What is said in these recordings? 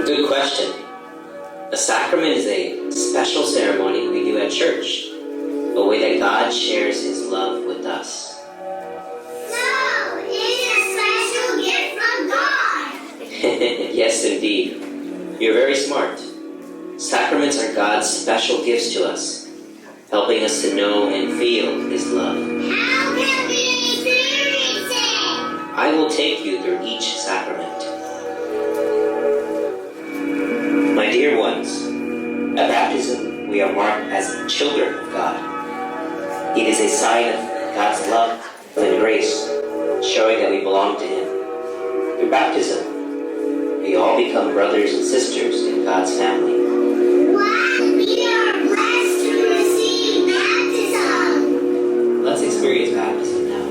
Good question. A sacrament is a special ceremony we do at church, a way that God shares His love with us. So, it's a special gift from God. Yes, indeed. You're very smart. Sacraments are God's special gifts to us, helping us to know and feel His love. How can we experience it? I will take you through each sacrament. My dear ones, at baptism, we are marked as children of God. It is a sign of God's love and grace, showing that we belong to Him. Through baptism, we all become brothers and sisters in God's family. Wow, we are blessed to receive baptism. Let's experience baptism now.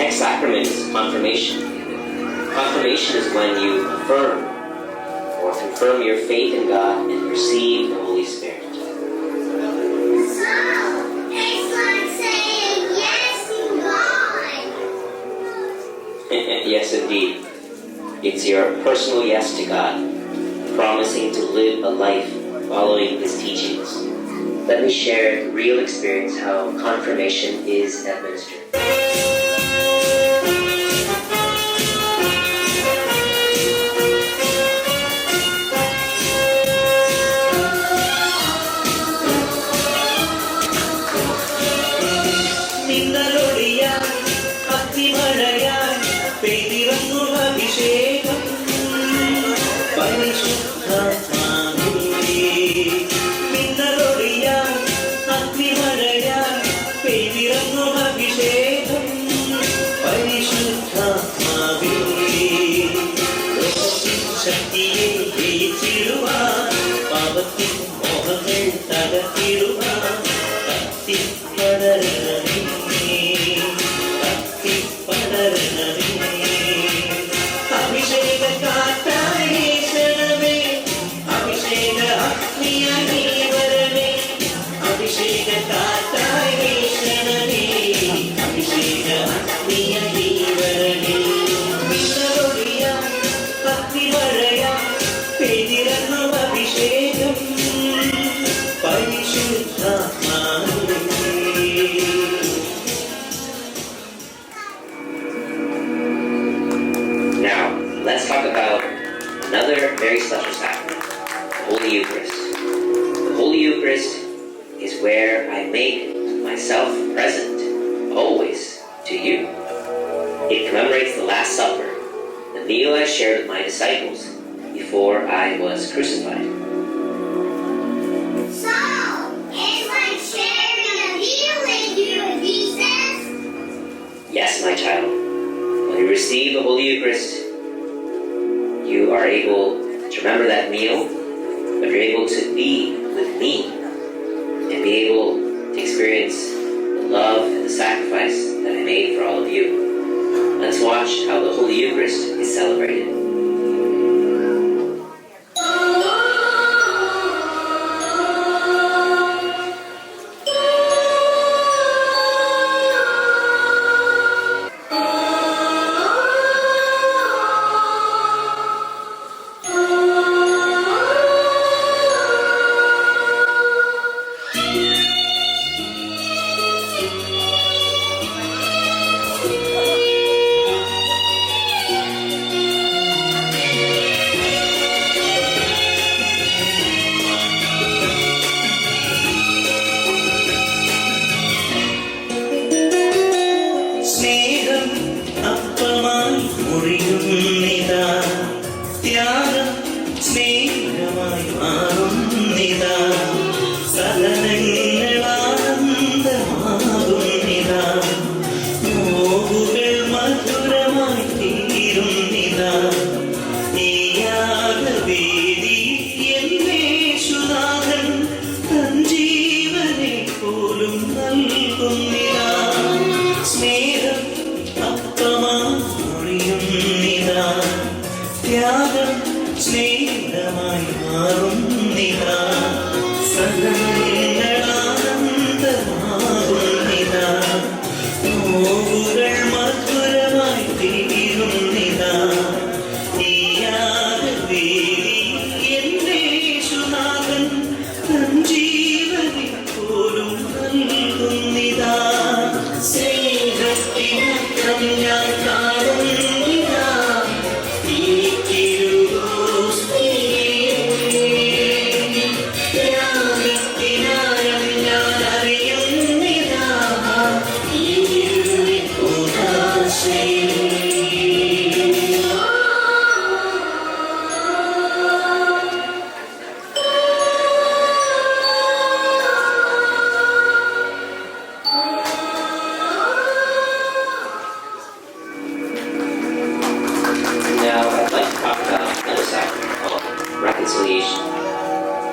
Sacrament is confirmation. Confirmation is when you affirm or confirm your faith in God and receive the Holy Spirit. So, it's like saying yes to God. Yes, indeed. It's your personal yes to God, promising to live a life following His teachings. Let me share the real experience how confirmation is administered. commemorates the Last Supper, the meal I shared with my disciples before I was crucified. So, it's like sharing a meal with you, Jesus? Yes, my child. When you receive the Holy Eucharist, you are able to remember that meal, but you're able to be with me and be able to experience the love and the sacrifice that I made for all of you. Let's watch how the Holy Eucharist is celebrated.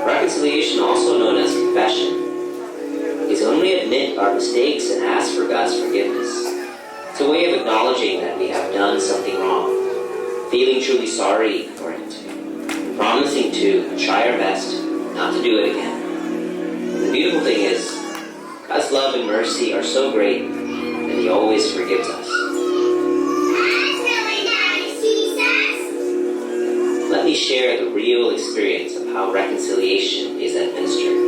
Reconciliation, also known as confession, is when we admit our mistakes and ask for God's forgiveness. It's a way of acknowledging that we have done something wrong, feeling truly sorry for it, and promising to try our best not to do it again. The beautiful thing is, God's love and mercy are so great that He always forgives us. Let me share the real experience of how reconciliation is administered.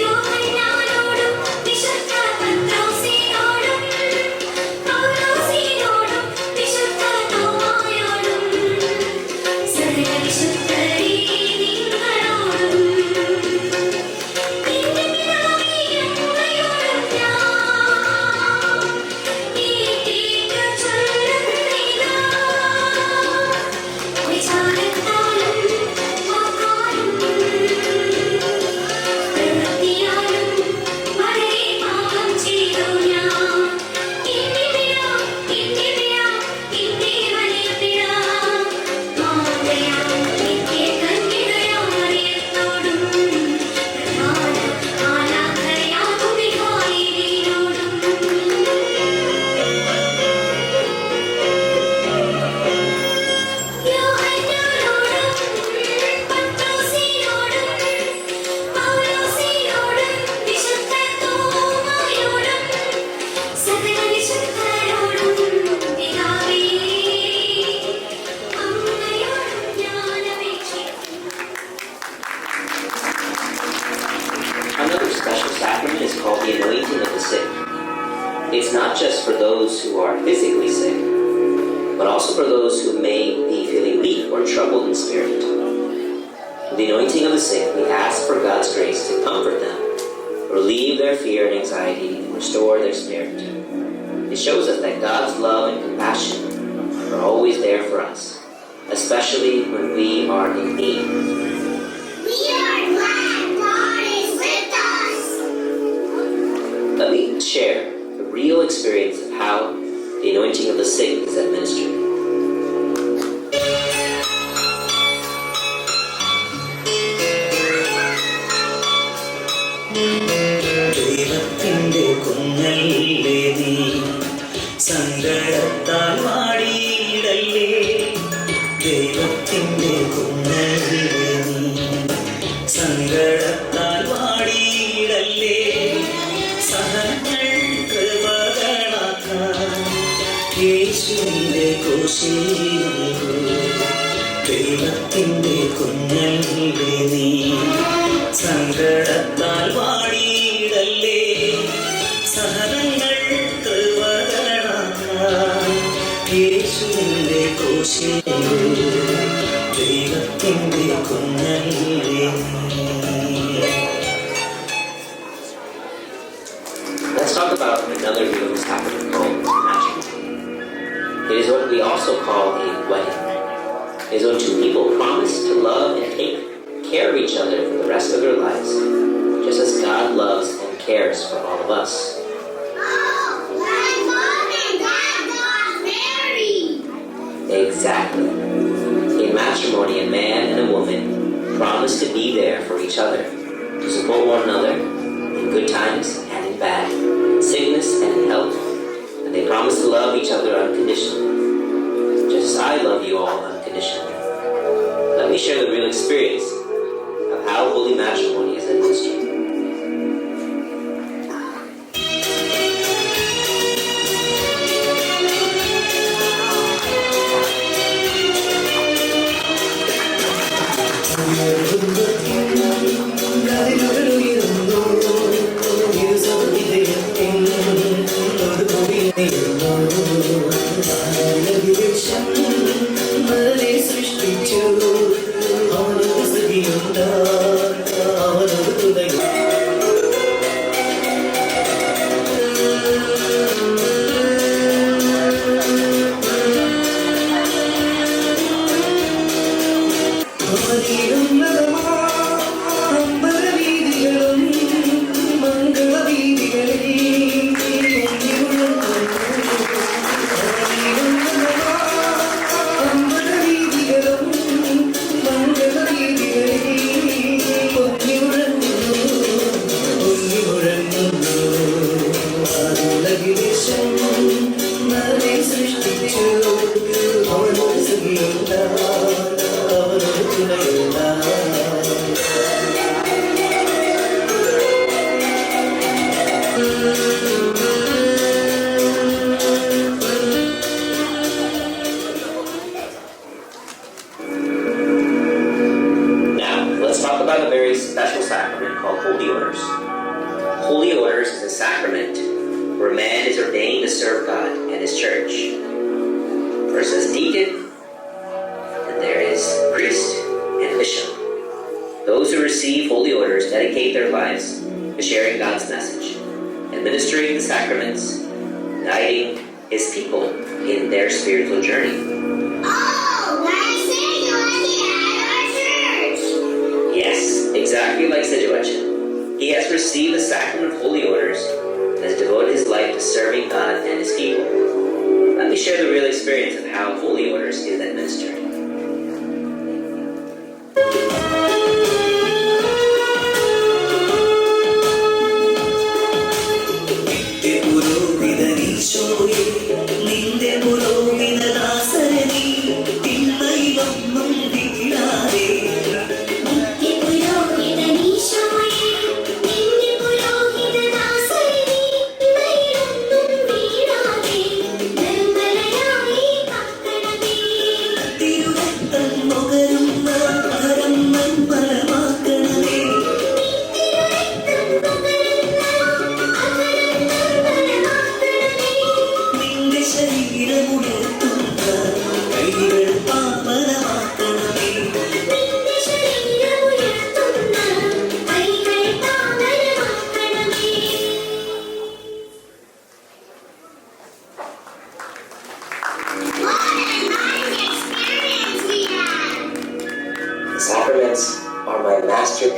യോഹന്നാനോടും വിശുദ്ധ the anointing of the sick, we ask for God's grace to comfort them, relieve their fear and anxiety, and restore their spirit. It shows us that God's love and compassion are always there for us, especially when we are in need. We are glad God is with us. Let me share the real experience of how the anointing of the sick is administered. ദൈവത്തിന്റെ കുഞ്ഞല്ലേ നീ, സങ്കടത്താൽ വാടിയിടല്ലേ. ദൈവത്തിന്റെ കുഞ്ഞല്ലേ നീ, സങ്കടത്താൽ വാടിയിടല്ലേ. സഹനങ്ങൾ കൃപകളാക്കാൻ യേശുവിന്റെ കുരിശിൽ. ദൈവത്തിന്റെ കുഞ്ഞല്ലേ നീ, സങ്കടത്താൽ വാടിയിടല്ലേ. സഹനങ്ങൾ കൃപകളാക്കാൻ യേശുവിന്റെ കുരിശിൽ. ദൈവത്തിന്റെ കുഞ്ഞല്ലേ നീ. Let's talk about another religious sacrament called matrimony. It is what we also call a wedding. It is when two people promise to love and take care of each other for the rest of their lives, just as God loves and cares for all of us. Oh, like Mom and Dad got married. Exactly. In matrimony, a man and a woman promise to be there for each other, to support one another in good times and in bad, in sickness and in health, and they promise to love each other unconditionally, just as I love you all unconditionally. Let me share the real experience of how holy matrimony is administered. സൃഷ്ടിച്ചു അവനൊരു സഖിയുണ്ട്, അവനൊരു തുണയുണ്ട്. അമ്പലവീതികളും മംഗളവീതികളിൽ അമ്പലവീതികളും മംഗളവീതികളിൽ പൊങ്ങി മുഴങ്ങുന്നു. ആദിലകിലേശൻ മനെ സൃഷ്ടിച്ചു അവനൊരു സഖിയുണ്ട്, അവനൊരു തുണയുണ്ട്. Now, let's talk about a very special sacrament called Holy Orders. Holy Orders is a sacrament where man is ordained to serve God and His church. First as deacon, and there is priest and bishop. Those who receive Holy Orders dedicate their lives to sharing God's message, administering the sacraments, guiding His people in their spiritual journey. Oh, like Saint Joachim at our church. Yes, exactly like Saint Joachim. He has received the sacrament of Holy Orders and has devoted his life to serving God and His people. Let me share the real experience of how Holy Orders is administered. പുരോഹിതനീശോയെ, നിന്റെ പുരോഹിതദാസരെ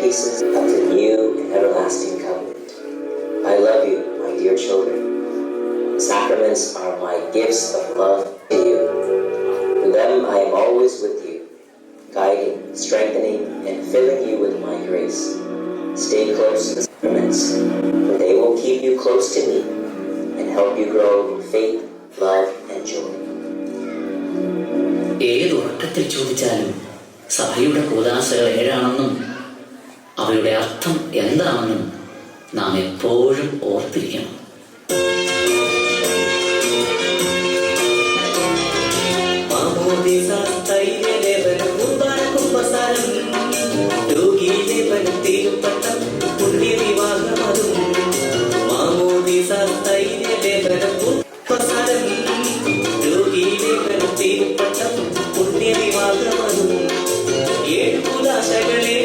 pieces of the new and everlasting covenant. I love you, my dear children. Sacraments are my gifts of love to you. With them I am always with you, guiding, strengthening, and filling you with my grace. Stay close to the sacraments, for they will keep you close to me and help you grow in faith, love, and joy. ഏതൊരർത്ഥത്തിൽ ചോദിച്ചാലും സഭയുടെ കൂദാശകൾ ഏഴാണെന്നും അവയുടെ അർത്ഥം എന്താണെന്നും നാം എപ്പോഴും ഓർത്തിരിക്കണം. പുണ്യവിവാഹമതും 7 കൂദാശകളെ